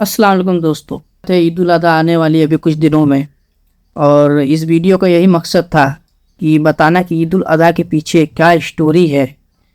अस्सलाम वालेकुम दोस्तों। ईद उल अज़हा आने वाली है अभी कुछ दिनों में, और इस वीडियो का यही मकसद था कि बताना कि ईद उल अज़हा के पीछे क्या स्टोरी है,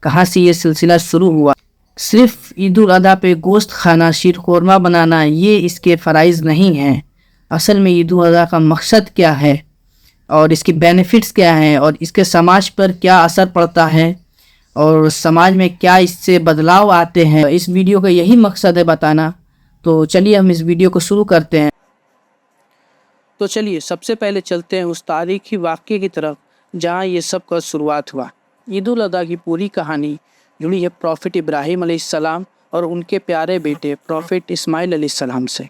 कहाँ से ये सिलसिला शुरू हुआ। सिर्फ ईद उल अज़हा पे गोश्त खाना, शीर खोरमा बनाना ये इसके फ़राइज़ नहीं हैं। असल में ईद उल अज़हा का मकसद क्या है और इसके बेनिफिट्स क्या हैं और इसके समाज पर क्या असर पड़ता है और समाज में क्या इससे बदलाव आते हैं, इस वीडियो का यही मकसद है बताना। तो चलिए हम इस वीडियो को शुरू करते हैं। तो चलिए सबसे पहले चलते हैं उस तारीखी वाक़ये की तरफ जहाँ ये सब का शुरुआत हुआ। ईद उल अज़हा की पूरी कहानी जुड़ी है प्रॉफिट इब्राहीम अलैहिस्सलाम और उनके प्यारे बेटे प्रॉफिट इस्माइल अलैहिस्सलाम से।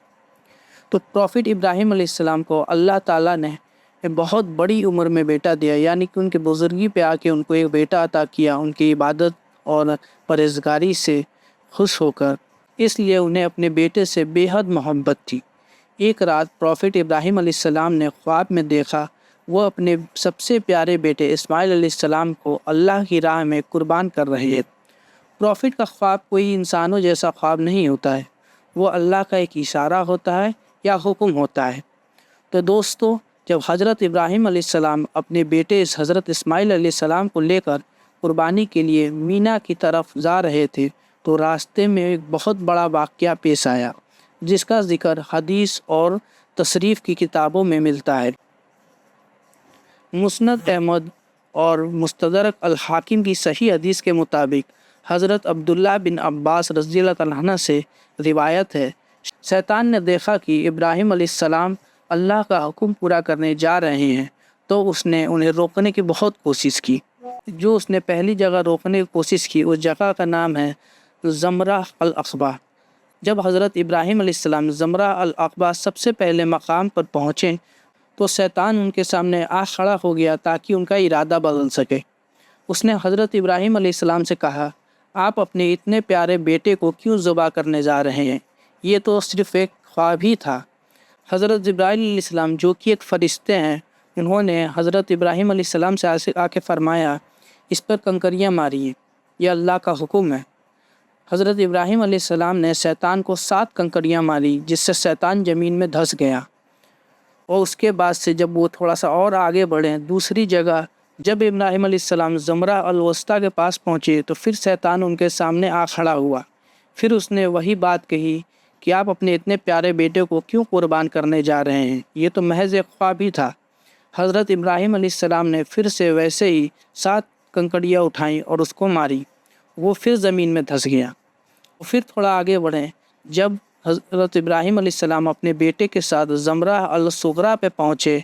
तो प्रॉफिट इब्राहीम अलैहिस्सलाम को अल्लाह ताला ने बहुत बड़ी उम्र में बेटा दिया, यानी कि उनके बुज़ुर्गी पे आके उनको एक बेटा अता किया, उनकी इबादत और परहेज़गारी से खुश होकर। इसलिए उन्हें अपने बेटे से बेहद मोहब्बत थी। एक रात प्रॉफिट इब्राहीम अलैहिस्सलाम ने ख्वाब में देखा वो अपने सबसे प्यारे बेटे इस्माइल अलैहिस्सलाम को अल्लाह की राह में कुर्बान कर रहे हैं। प्रॉफिट का ख्वाब कोई इंसानों जैसा ख्वाब नहीं होता है, वो अल्लाह का एक इशारा होता है या हुक्म होता है। तो दोस्तों, जब हज़रत इब्राहीम अलैहिस्सलाम अपने बेटे इस हज़रत इस्माइल अलैहिस्सलाम को लेकर कुर्बानी के लिए मीना की तरफ जा रहे थे, तो रास्ते में एक बहुत बड़ा वाक़या पेश आया जिसका ज़िक्र हदीस और तशरीफ़ की किताबों में मिलता है। मुस्नद अहमद और मुस्तदरक अल हाकिम की सही हदीस के मुताबिक हज़रत अब्दुल्ला बिन अब्बास रज़ियल्लाहु तआला अन्हु से रिवायत है, शैतान ने देखा कि इब्राहीम अलैहिस्सलाम अल्लाह का हुक्म पूरा करने जा रहे हैं, तो उसने उन्हें रोकने की बहुत कोशिश की। जो उसने पहली जगह रोकने की कोशिश की उस जगह का नाम है ज़मरा अल अक़बा। जब हज़रत इब्राहीम अलैहिस्सलाम ज़मरा अल अक़बा सबसे पहले मकाम पर पहुँचे तो शैतान उनके सामने आ खड़ा हो गया ताकि उनका इरादा बदल सके। उसने हज़रत इब्राहीम अलैहिस्सलाम से कहा, आप अपने इतने प्यारे बेटे को क्यों ज़िबा करने जा रहे हैं? ये तो सिर्फ़ एक ख्वाब ही था। हज़रत जिब्राइल अलैहिस्सलाम जो कि एक फ़रिश्ते हैं, उन्होंने हज़रत इब्राहीम अलैहिस्सलाम से आके फ़रमाया, इस पर कंकरियाँ मारिए, यह अल्लाह का हुक्म है। हज़रत इब्राहीम अलैहिस्सलाम ने शैतान को 7 कंकरियाँ मारी, जिससे शैतान ज़मीन में धंस गया। और उसके बाद से जब वो थोड़ा सा और आगे बढ़े दूसरी जगह, जब इब्राहीम अलैहिस्सलाम ज़मरा अल वस्ता के पास पहुँचे तो फिर शैतान उनके सामने आ खड़ा हुआ। फिर उसने वही बात कही कि आप अपने इतने प्यारे बेटे को क्यों कुर्बान करने जा रहे हैं? ये तो महज़ एक ख्वाब ही था। हज़रत इब्राहीम अलैहिस्सलाम ने फिर से वैसे ही 7 कंकड़ियाँ उठाईं और उसको मारी। वो फिर ज़मीन में धंस गया। फिर थोड़ा आगे बढ़े, जब हज़रत इब्राहीम अलैहिस्सलाम अपने बेटे के साथ ज़मरा अल सुगरा पे पहुँचे,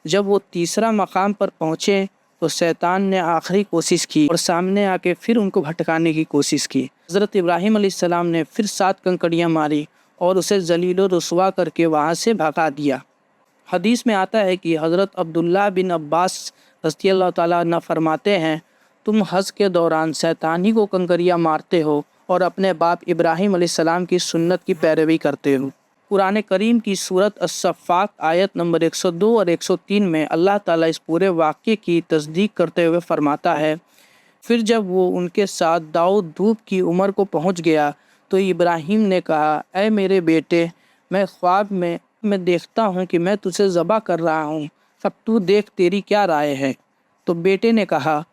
जब वो तीसरा मकाम पर पहुँचे तो शैतान ने आखिरी कोशिश की और सामने आके फिर उनको भटकाने की कोशिश की। हज़रत इब्राहीम अलैहिस्सलाम ने फिर 7 कंकड़ियाँ मारी और उसे ज़लील व रुसवा करके वहाँ से भगा दिया। हदीस में आता है कि हज़रत अब्दुल्ला बिन अब्बास रज़ियल्लाहु तआला अन्हु फरमाते हैं, तुम हज के दौरान शैतानी को कंकरियाँ मारते हो और अपने बाप इब्राहीम अलैहिस्सलाम की सुन्नत की पैरवी करते हो। कुरान करीम की सूरत अस-सफ़्फ़ात आयत नंबर 102 और 103 में अल्लाह ताला इस पूरे वाक़ये की तस्दीक करते हुए फरमाता है, फिर जब वो उनके साथ दाऊद धूप की उम्र को पहुँच गया तो इब्राहीम ने कहा, ऐ मेरे बेटे, मैं ख्वाब में देखता हूँ कि मैं तुझे ज़बह कर रहा हूँ, अब तू देख तेरी क्या राय है। तो बेटे ने कहा,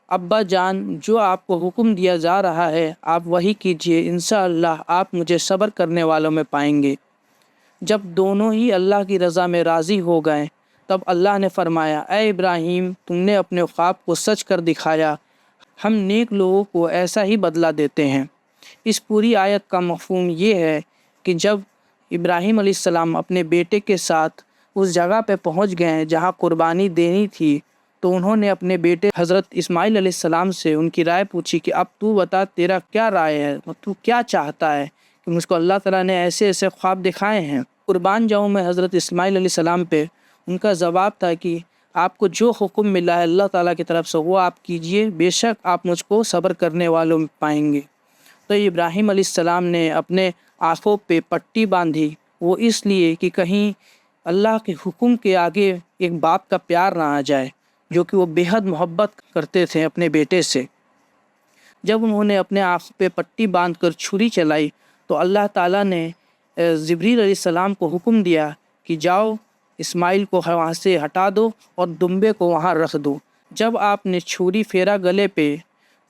अब्बा जान, जो आपको हुक्म दिया जा रहा है आप वही कीजिए, इंशाअल्लाह आप मुझे सब्र करने वालों में पाएंगे। जब दोनों ही अल्लाह की रज़ा में राज़ी हो गए तब अल्लाह ने फरमाया, ऐ इब्राहीम, तुमने अपने ख्वाब को सच कर दिखाया, हम नेक लोगों को ऐसा ही बदला देते हैं। इस पूरी आयत का मफ़हूम ये है कि जब इब्राहीम अलैहिस्सलाम अपने बेटे के साथ उस जगह पे पहुंच गए जहां कुर्बानी देनी थी, तो उन्होंने अपने बेटे हज़रत इस्माइल अलैहिस्सलाम से उनकी राय पूछी कि अब तू बता, तेरा क्या राय है, तू क्या चाहता है कि मुझको अल्लाह ताला ने ऐसे ऐसे ख्वाब दिखाए हैं, कुर्बान जाऊँ मैं हज़रत इस्माइल अलैहिस्सलाम पे। उनका जवाब था कि आपको जो हुक्म मिला है अल्लाह ताला की तरफ से वो आप कीजिए, बेशक आप मुझको सब्र करने वालों में पाएंगे। तो इब्राहीम अलैहिस्सलाम ने अपने आँखों पे पट्टी बांधी, वो इसलिए कि कहीं अल्लाह के हुक्म के आगे एक बाप का प्यार ना आ जाए, जो कि वो बेहद मोहब्बत करते थे अपने बेटे से। जब उन्होंने अपने आँख पे पट्टी बांधकर छुरी चलाई तो अल्लाह ताला ने जिब्रील अलैहिस्सलाम को हुक्म दिया कि जाओ इस्माइल को वहाँ से हटा दो और दुम्बे को वहाँ रख दो। जब आपने छुरी फेरा गले पे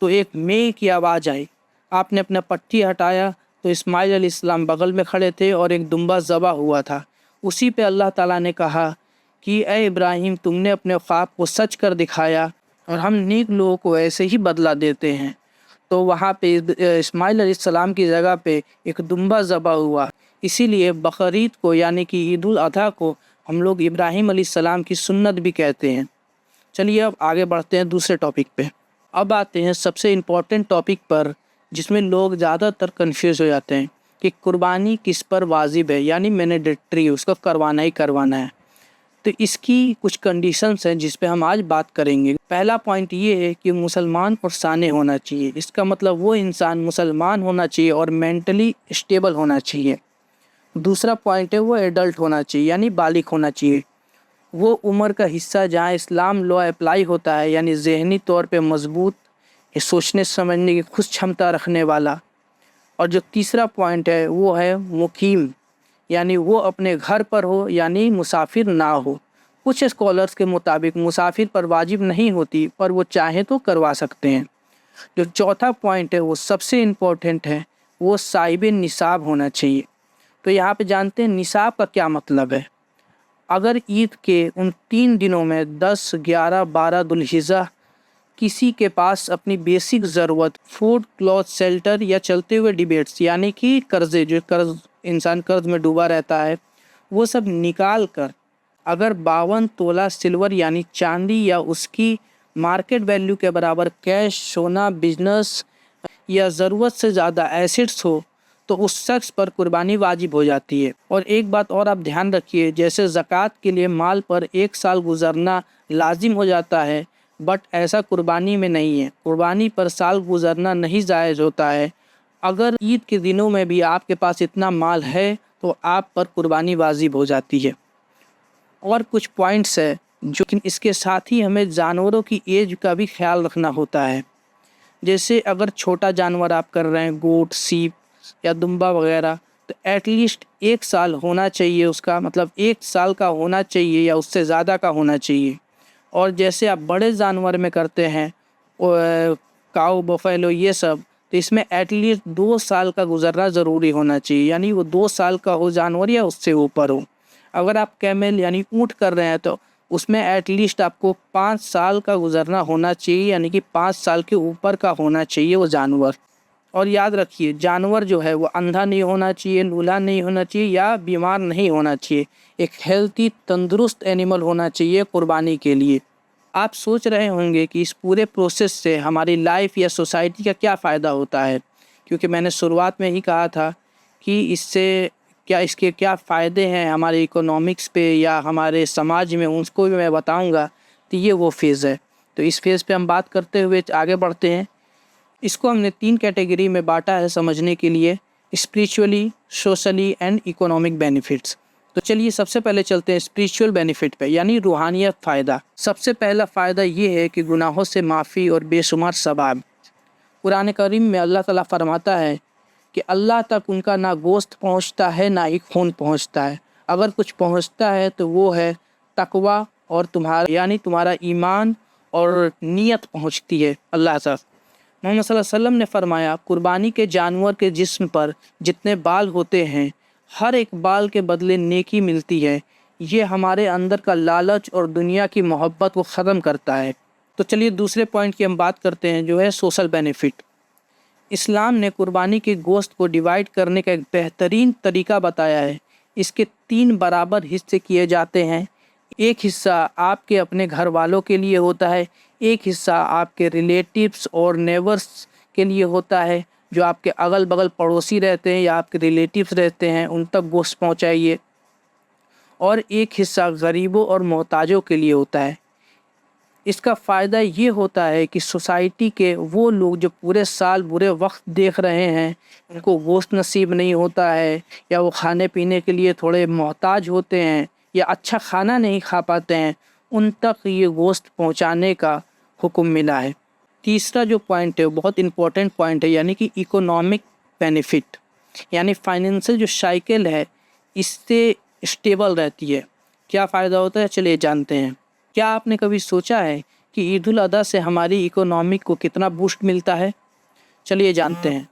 तो एक में की आवाज़ आई। आपने अपना पट्टी हटाया तो इस्माइल अलैहिस्सलाम बगल में खड़े थे और एक दुम्बा ज़बह हुआ था। उसी पे अल्लाह ताला ने कहा कि ए इब्राहिम, तुमने अपने ख्वाब को सच कर दिखाया और हम नेक लोगों को ऐसे ही बदला देते हैं। तो वहाँ पे इस्माइल अलैहिस्सलाम की जगह पे एक दुम्बा ज़बह हुआ। इसीलिए बकरीद को यानी कि ईद उल अधा को हम लोग इब्राहिम अलैहिस्सलाम की सुन्नत भी कहते हैं। चलिए अब आगे बढ़ते हैं दूसरे टॉपिक पे। अब आते हैं सबसे इम्पोर्टेंट टॉपिक पर, जिसमें लोग ज़्यादातर कन्फ्यूज़ हो जाते हैं कि कुर्बानी किस पर वाजिब है, यानी मैंडेटरी, उसको करवाना ही करवाना है। तो इसकी कुछ कंडीशंस हैं जिस पे हम आज बात करेंगे। पहला पॉइंट ये है कि मुसलमान और साने होना चाहिए। इसका मतलब वो इंसान मुसलमान होना चाहिए और मेंटली स्टेबल होना चाहिए। दूसरा पॉइंट है वो एडल्ट होना चाहिए, यानी बालिग होना चाहिए। वो उम्र का हिस्सा जहाँ इस्लाम लॉ अप्लाई होता है, यानी ज़हनी तौर पे मजबूत, सोचने समझने की खुश क्षमता रखने वाला। और जो तीसरा पॉइंट है वो है मुकीम, यानी वो अपने घर पर हो, यानी मुसाफिर ना हो। कुछ स्कॉलर्स के मुताबिक मुसाफिर पर वाजिब नहीं होती, पर वो चाहें तो करवा सकते हैं। जो चौथा पॉइंट है वो सबसे इम्पोर्टेंट है, वो साहिब निसाब होना चाहिए। तो यहाँ पे जानते हैं निसाब का क्या मतलब है। अगर ईद के उन 3 दिनों में 10, 11, 12 दुल्हिज्जा किसी के पास अपनी बेसिक ज़रूरत फूड, क्लॉथ, शेल्टर या चलते हुए डिबेट्स, यानी कि कर्ज़े, जो कर्ज़ इंसान कर्ज़ में डूबा रहता है, वो सब निकाल कर अगर 52 तोला सिल्वर यानी चांदी या उसकी मार्केट वैल्यू के बराबर कैश, सोना, बिजनेस या ज़रूरत से ज़्यादा एसेट्स हो, तो उस शख्स पर कुर्बानी वाजिब हो जाती है। और एक बात और आप ध्यान रखिए, जैसे ज़कात के लिए माल पर 1 साल गुजरना लाजिम हो जाता है, बट ऐसा कुर्बानी में नहीं है। कुर्बानी पर साल गुजरना नहीं जायज़ होता है। अगर ईद के दिनों में भी आपके पास इतना माल है तो आप पर कुर्बानी वाजिब हो जाती है। और कुछ पॉइंट्स है जो कि इसके साथ ही हमें जानवरों की एज का भी ख्याल रखना होता है। जैसे अगर छोटा जानवर आप कर रहे हैं, गोट, सीप या दुम्बा वगैरह, तो एटलीस्ट 1 साल होना चाहिए उसका, मतलब 1 साल का होना चाहिए या उससे ज़्यादा का होना चाहिए। और जैसे आप बड़े जानवर में करते हैं, काऊ, बफेलो, ये सब, तो इसमें एटलीस्ट 2 साल का गुजरना ज़रूरी होना चाहिए, यानी वो 2 साल का हो जानवर या उससे ऊपर हो। अगर आप कैमल यानी ऊँट कर रहे हैं तो उसमें एटलीस्ट आपको 5 साल का गुजरना होना चाहिए, यानी कि 5 साल के ऊपर का होना चाहिए वो जानवर। और याद रखिए, जानवर जो है वो अंधा नहीं होना चाहिए, लूला नहीं होना चाहिए या बीमार नहीं होना चाहिए। एक हेल्थी, तंदुरुस्त एनिमल होना चाहिए कुर्बानी के लिए। आप सोच रहे होंगे कि इस पूरे प्रोसेस से हमारी लाइफ या सोसाइटी का क्या फ़ायदा होता है, क्योंकि मैंने शुरुआत में ही कहा था कि इसके क्या फ़ायदे हैं हमारे इकोनॉमिक्स पे या हमारे समाज में, उसको भी मैं बताऊंगा। तो ये वो फेज़ है। तो इस फेज़ पे हम बात करते हुए आगे बढ़ते हैं। इसको हमने 3 कैटेगरी में बांटा है समझने के लिए: spiritually, socially and economic benefits. तो चलिए सबसे पहले चलते हैं स्पिरिचुअल बेनिफिट पे, यानी रूहानियत फ़ायदा। सबसे पहला फ़ायदा ये है कि गुनाहों से माफ़ी और बेशुमार सवाब। कुरान करीम में अल्लाह ताला फरमाता है कि अल्लाह तक उनका ना गोश्त पहुँचता है ना ही खून पहुँचता है। अगर कुछ पहुँचता है तो वो है तकवा और तुम्हारा, यानी तुम्हारा ईमान और नीयत पहुँचती है अल्लाह तक। मोहम्मद सल्लल्लाहु अलैहि वसल्लम ने फरमाया, कुर्बानी के जानवर के जिस्म पर जितने बाल होते हैं, हर एक बाल के बदले नेकी मिलती है। ये हमारे अंदर का लालच और दुनिया की मोहब्बत को ख़त्म करता है। तो चलिए दूसरे पॉइंट की हम बात करते हैं, जो है सोशल बेनिफिट। इस्लाम ने कुर्बानी के गोश्त को डिवाइड करने का एक बेहतरीन तरीका बताया है। इसके 3 बराबर हिस्से किए जाते हैं। एक हिस्सा आपके अपने घर वालों के लिए होता है, एक हिस्सा आपके रिलेटिव्स और नेबर्स के लिए होता है, जो आपके अगल बगल पड़ोसी रहते हैं या आपके रिलेटिव्स रहते हैं, उन तक गोश्त पहुंचाइए। और एक हिस्सा गरीबों और मोहताजों के लिए होता है। इसका फ़ायदा ये होता है कि सोसाइटी के वो लोग जो पूरे साल बुरे वक्त देख रहे हैं, उनको गोश्त नसीब नहीं होता है, या वो खाने पीने के लिए थोड़े मोहताज होते हैं या अच्छा खाना नहीं खा पाते हैं, उन तक ये गोश्त पहुंचाने का हुक्म मिला है। तीसरा जो पॉइंट है बहुत इम्पोर्टेंट पॉइंट है, यानी कि इकोनॉमिक बेनिफिट। یعنی فائنینشیل جو سائیکل ہے اس سے اسٹیبل رہتی ہے۔ کیا فائدہ ہوتا ہے چلیے جانتے ہیں۔ کیا آپ نے کبھی سوچا ہے کہ عید الاضحیٰ سے ہماری اکنامی کو کتنا بوسٹ ملتا ہے؟ چلیے جانتے ہیں۔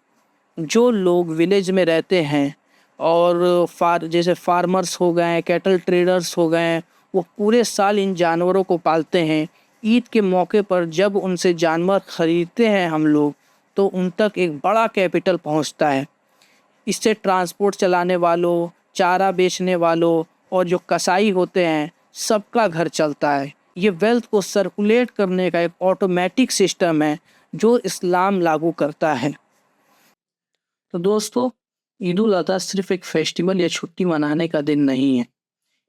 جو لوگ ولیج میں رہتے ہیں اور جیسے فارمرز ہو گئے ہیں، کیٹل ٹریڈرز ہو گئے ہیں، وہ پورے سال ان جانوروں کو پالتے ہیں۔ عید کے موقع پر جب ان سے جانور خریدتے ہیں ہم لوگ تو ان تک ایک بڑا کیپٹل پہنچتا ہے۔ اس سے ٹرانسپورٹ چلانے والوں، چارہ بیچنے والوں اور جو کسائی ہوتے ہیں سب کا گھر چلتا ہے۔ یہ ویلتھ کو سرکولیٹ کرنے کا ایک آٹومیٹک سسٹم ہے جو اسلام لاگو کرتا ہے۔ تو دوستو، عید الاضحیٰ صرف ایک فیسٹیول یا چھٹی منانے کا دن نہیں ہے،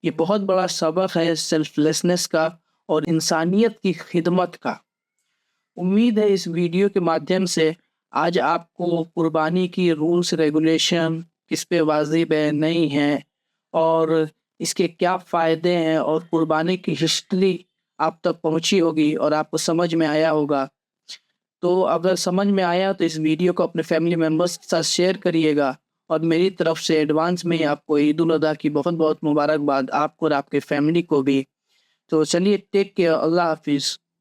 یہ بہت بڑا سبق ہے سیلف لیسنس کا اور انسانیت کی خدمت کا۔ امید ہے اس ویڈیو کے مادھیم سے آج آپ کو قربانی کی رولز ریگولیشن کس پہ واجب ہے نہیں ہیں اور اس کے کیا فائدے ہیں اور قربانی کی ہسٹری آپ تک پہنچی ہوگی اور آپ کو سمجھ میں آیا ہوگا۔ تو اگر سمجھ میں آیا تو اس ویڈیو کو اپنے فیملی ممبرس کے ساتھ شیئر کریے گا، اور میری طرف سے ایڈوانس میں آپ کو عید الاضحیٰ کی بہت بہت مبارکباد، آپ کو اور آپ کے فیملی کو بھی۔ تو چلیے ٹیک کیئر، اللہ حافظ۔